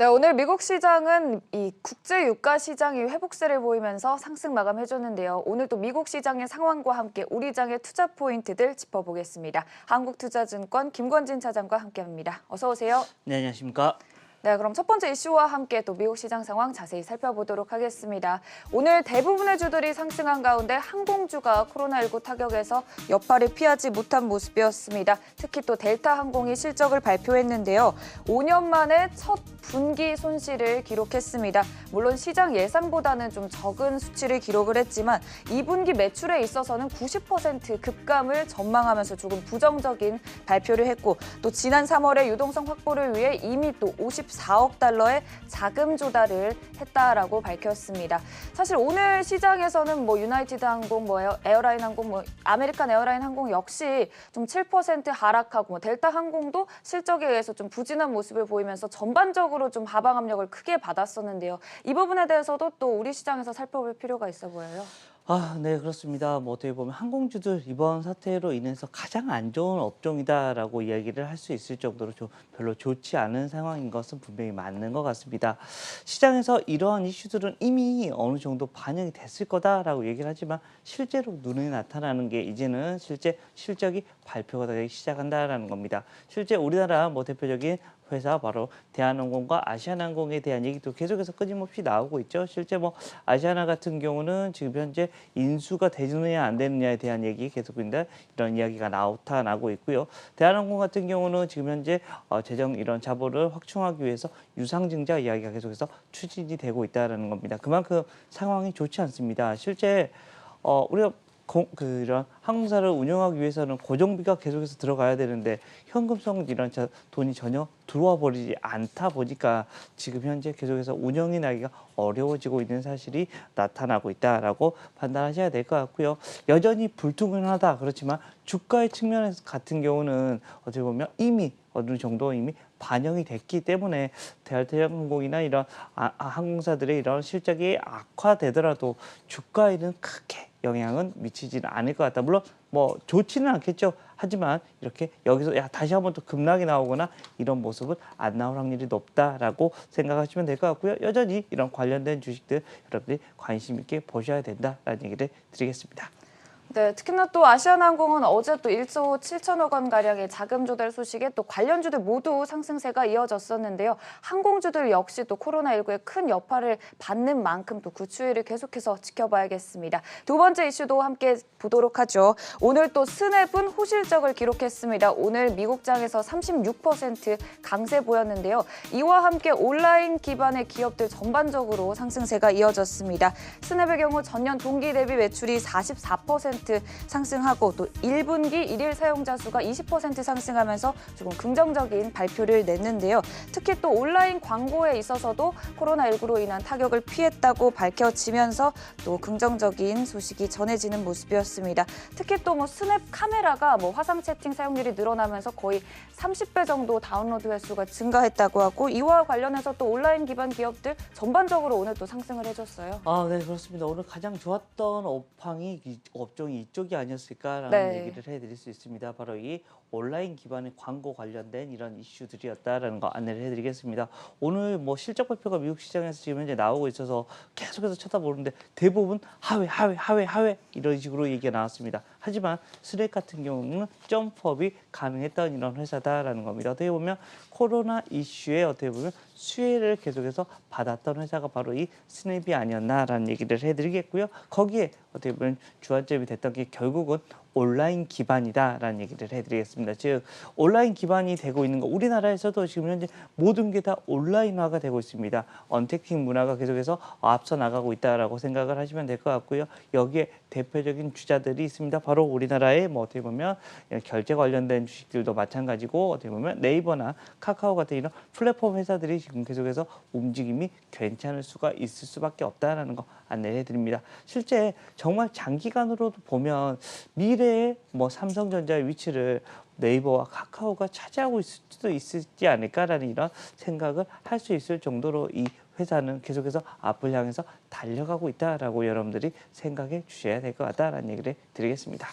네, 오늘 미국 시장은 이 국제 유가 시장이 회복세를 보이면서 상승 마감해줬는데요. 오늘 또 미국 시장의 상황과 함께 우리 장의 투자 포인트들 짚어보겠습니다. 한국투자증권 김권진 차장과 함께합니다. 어서 오세요. 네, 안녕하십니까. 네, 그럼 첫 번째 이슈와 함께 또 미국 시장 상황 자세히 살펴보도록 하겠습니다. 오늘 대부분의 주들이 상승한 가운데 항공주가 코로나19 타격에서 여파를 피하지 못한 모습이었습니다. 특히 또 델타 항공이 실적을 발표했는데요. 5년 만에 첫 분기 손실을 기록했습니다. 물론 시장 예상보다는 좀 적은 수치를 기록을 했지만 2분기 매출에 있어서는 90% 급감을 전망하면서 조금 부정적인 발표를 했고 또 지난 3월에 유동성 확보를 위해 이미 또 54억 달러의 자금 조달을 했다라고 밝혔습니다. 사실 오늘 시장에서는 유나이티드 항공, 에어라인 항공, 아메리칸 에어라인 항공 역시 좀 7% 하락하고 델타 항공도 실적에 의해서 좀 부진한 모습을 보이면서 전반적으로 좀 하방 압력을 크게 받았었는데요. 이 부분에 대해서도 또 우리 시장에서 살펴볼 필요가 있어 보여요. 네, 그렇습니다. 어떻게 보면 항공주들 이번 사태로 인해서 가장 안 좋은 업종이다라고 이야기를 할 수 있을 정도로 별로 좋지 않은 상황인 것은 분명히 맞는 것 같습니다. 시장에서 이러한 이슈들은 이미 어느 정도 반영이 됐을 거다라고 얘기를 하지만 실제로 눈에 나타나는 게 이제는 실제 실적이 발표가 되기 시작한다라는 겁니다. 실제 우리나라 대표적인 회사 바로 대한항공과 아시아나항공에 대한 얘기도 계속해서 끊임없이 나오고 있죠. 실제 아시아나 같은 경우는 지금 현재 인수가 되느냐 안 되느냐에 대한 얘기 계속인데 이런 이야기가 나타나고 있고요. 대한항공 같은 경우는 지금 현재 재정 이런 자본을 확충하기 위해서 유상증자 이야기가 계속해서 추진이 되고 있다는 겁니다. 그만큼 상황이 좋지 않습니다. 실제 우리가 이런 항공사를 운영하기 위해서는 고정비가 계속해서 들어가야 되는데 현금성 이런 돈이 전혀 들어와 버리지 않다 보니까 지금 현재 계속해서 운영이 나기가 어려워지고 있는 사실이 나타나고 있다라고 판단하셔야 될 것 같고요. 여전히 불투명하다 그렇지만 주가의 측면에서 같은 경우는 어떻게 보면 이미 어느 정도 이미 반영이 됐기 때문에 대한항공이나 이런 항공사들의 이런 실적이 악화되더라도 주가에는 크게 영향은 미치지는 않을 것 같다. 물론 좋지는 않겠죠. 하지만 이렇게 여기서 다시 한번 또 급락이 나오거나 이런 모습은 안 나올 확률이 높다라고 생각하시면 될 것 같고요. 여전히 이런 관련된 주식들 여러분들이 관심 있게 보셔야 된다라는 얘기를 드리겠습니다. 네, 특히나 또 아시아나항공은 어제 또 1조 7천억 원 가량의 자금 조달 소식에 또 관련주들 모두 상승세가 이어졌었는데요. 항공주들 역시 또 코로나19의 큰 여파를 받는 만큼 또 그 추이를 계속해서 지켜봐야겠습니다. 두 번째 이슈도 함께 보도록 하죠. 오늘 또 스냅은 호실적을 기록했습니다. 오늘 미국장에서 36% 강세 보였는데요. 이와 함께 온라인 기반의 기업들 전반적으로 상승세가 이어졌습니다. 스냅의 경우 전년 동기 대비 매출이 44% 상승하고 또 1분기 일일 사용자 수가 20% 상승하면서 조금 긍정적인 발표를 냈는데요. 특히 또 온라인 광고에 있어서도 코로나19로 인한 타격을 피했다고 밝혀지면서 또 긍정적인 소식이 전해지는 모습이었습니다. 특히 또 스냅 카메라가 화상 채팅 사용률이 늘어나면서 거의 30배 정도 다운로드 횟수가 증가했다고 하고 이와 관련해서 또 온라인 기반 기업들 전반적으로 오늘 또 상승을 해줬어요. 네, 그렇습니다. 오늘 가장 좋았던 업종이 이쪽이 아니었을까라는 네. 얘기를 해드릴 수 있습니다. 바로 이 온라인 기반의 광고 관련된 이런 이슈들이었다라는 거 안내를 해드리겠습니다. 오늘 실적 발표가 미국 시장에서 지금 현재 나오고 있어서 계속해서 쳐다보는데 대부분 하회 이런 식으로 얘기가 나왔습니다. 하지만 스낵 같은 경우는 점프업이 가능했던 이런 회사다라는 겁니다. 어떻게 보면 코로나 이슈에 어떻게 보면 수혜를 계속해서 받았던 회사가 바로 이 스냅이 아니었나라는 얘기를 해드리겠고요. 거기에 어떻게 보면 주안점이 됐던 게 결국은 온라인 기반이다라는 얘기를 해드리겠습니다. 즉 온라인 기반이 되고 있는 거 우리나라에서도 지금 현재 모든 게 다 온라인화가 되고 있습니다. 언택팅 문화가 계속해서 앞서 나가고 있다라고 생각을 하시면 될 것 같고요. 여기에 대표적인 주자들이 있습니다. 바로 우리나라의 어떻게 보면 결제 관련된 주식들도 마찬가지고 어떻게 보면 네이버나 카카오 같은 이런 플랫폼 회사들이 지금 계속해서 움직임이 괜찮을 수가 있을 수밖에 없다라는 거 안내해 드립니다. 실제 정말 장기간으로도 보면 미래에 삼성전자의 위치를 네이버와 카카오가 차지하고 있을 수도 있지 않을까라는 이런 생각을 할 수 있을 정도로 이 회사는 계속해서 앞을 향해서 달려가고 있다라고 여러분들이 생각해 주셔야 될 것 같다라는 얘기를 드리겠습니다.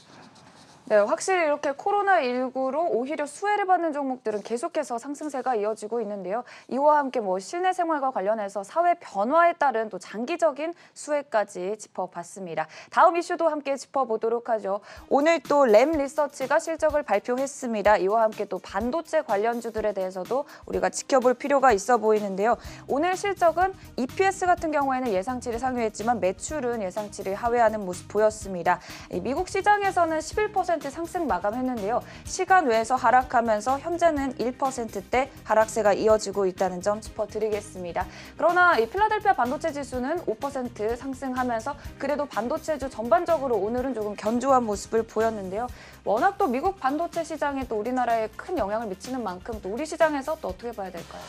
네, 확실히 이렇게 코로나19로 오히려 수혜를 받는 종목들은 계속해서 상승세가 이어지고 있는데요. 이와 함께 실내 생활과 관련해서 사회 변화에 따른 또 장기적인 수혜까지 짚어봤습니다. 다음 이슈도 함께 짚어보도록 하죠. 오늘 또 램 리서치가 실적을 발표했습니다. 이와 함께 또 반도체 관련주들에 대해서도 우리가 지켜볼 필요가 있어 보이는데요. 오늘 실적은 EPS 같은 경우에는 예상치를 상회했지만 매출은 예상치를 하회하는 모습 보였습니다. 미국 시장에서는 11% 상승 마감했는데요. 시간 외에서 하락하면서 현재는 1%대 하락세가 이어지고 있다는 점 짚어드리겠습니다. 그러나 이 필라델피아 반도체 지수는 5% 상승하면서 그래도 반도체주 전반적으로 오늘은 조금 견조한 모습을 보였는데요. 워낙 또 미국 반도체 시장에 또 우리나라에 큰 영향을 미치는 만큼 또 우리 시장에서 또 어떻게 봐야 될까요?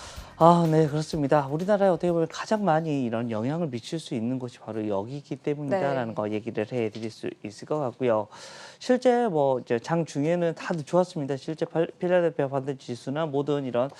네, 그렇습니다. 우리나라에 어떻게 보면 가장 많이 이런 영향을 미칠 수 있는 곳이 바로 여기이기 때문이다라는 거 얘기를 해드릴 수 있을 것 같고요. 실제 이제 장 중에는 다들 좋았습니다. 실제 필라델피아 반도체 지수나 모든 이런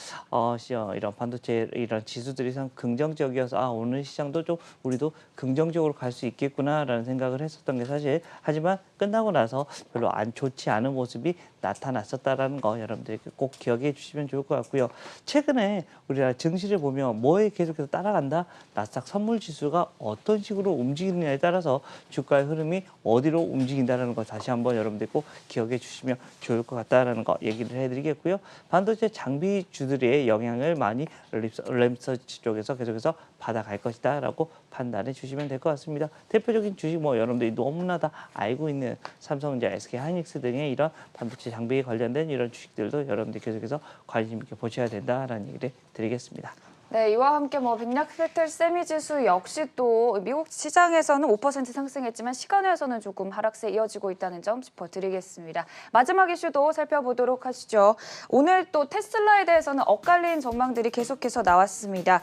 이런 반도체 이런 지수들이 상 긍정적이어서 오늘 시장도 좀 우리도 긍정적으로 갈 수 있겠구나라는 생각을 했었던 게 사실, 하지만 끝나고 나서 별로 안 좋지 않은 모습이 나타났었다라는 거 여러분들이 꼭 기억해 주시면 좋을 것 같고요. 최근에 우리가 증시를 보면 뭐에 계속해서 따라간다? 나스닥 선물 지수가 어떤 식으로 움직이느냐에 따라서 주가의 흐름이 어디로 움직인다는 거 다시 한번 여러분들 꼭 기억해 주시면 좋을 것 같다라는 거 얘기를 해드리겠고요. 반도체 장비주들의 영향을 많이 램서치 쪽에서 계속해서 받아갈 것이다라고 판단해 주시면 될 것 같습니다. 대표적인 주식 여러분들이 너무나 다 알고 있는 삼성전자, SK하이닉스 등의 이런 반도체 장비에 관련된 이런 주식들도 여러분들이 계속해서 관심 있게 보셔야 된다라는 얘기를 드리겠습니다. 네, 이와 함께 빅락스펙터 세미지수 역시 또 미국 시장에서는 5% 상승했지만 시간외에서는 조금 하락세 이어지고 있다는 점 짚어드리겠습니다. 마지막 이슈도 살펴보도록 하시죠. 오늘 또 테슬라에 대해서는 엇갈린 전망들이 계속해서 나왔습니다.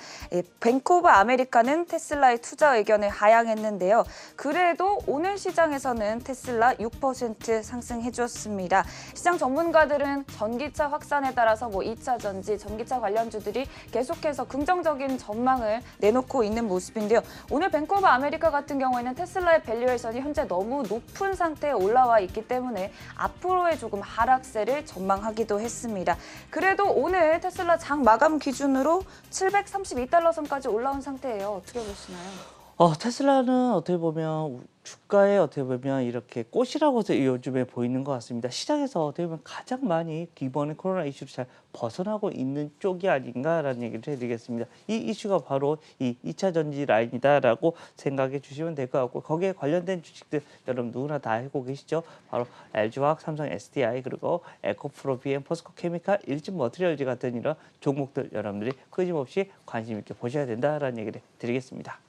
뱅크 오브 아메리카는 테슬라의 투자 의견을 하향했는데요. 그래도 오늘 시장에서는 테슬라 6% 상승해줬습니다. 시장 전문가들은 전기차 확산에 따라서 2차 전지, 전기차 관련주들이 계속해서 긍정적인 전망을 내놓고 있는 모습인데요. 오늘 뱅크 오브 아메리카 같은 경우에는 테슬라의 밸류에이션이 현재 너무 높은 상태에 올라와 있기 때문에 앞으로의 조금 하락세를 전망하기도 했습니다. 그래도 오늘 테슬라 장 마감 기준으로 732달러 선까지 올라온 상태예요. 어떻게 보시나요? 테슬라는 어떻게 보면 주가에 어떻게 보면 이렇게 꽃이라고 요즘에 보이는 것 같습니다. 시장에서 어떻게 보면 가장 많이 이번에 코로나 이슈로 잘 벗어나고 있는 쪽이 아닌가라는 얘기를 해드리겠습니다. 이 이슈가 바로 이 2차 전지 라인이다라고 생각해 주시면 될 것 같고, 거기에 관련된 주식들 여러분 누구나 다 알고 계시죠? 바로 LG화학, 삼성 SDI, 그리고 에코프로, BM, 포스코 케미칼, 일진 머티리얼즈 같은 이런 종목들 여러분들이 끊임없이 관심 있게 보셔야 된다라는 얘기를 드리겠습니다.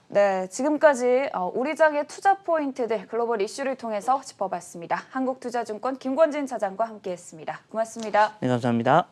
네, 지금까지 우리 장의 투자 포인트들 글로벌 이슈를 통해서 짚어봤습니다. 한국투자증권 김권진 차장과 함께했습니다. 고맙습니다. 네, 감사합니다.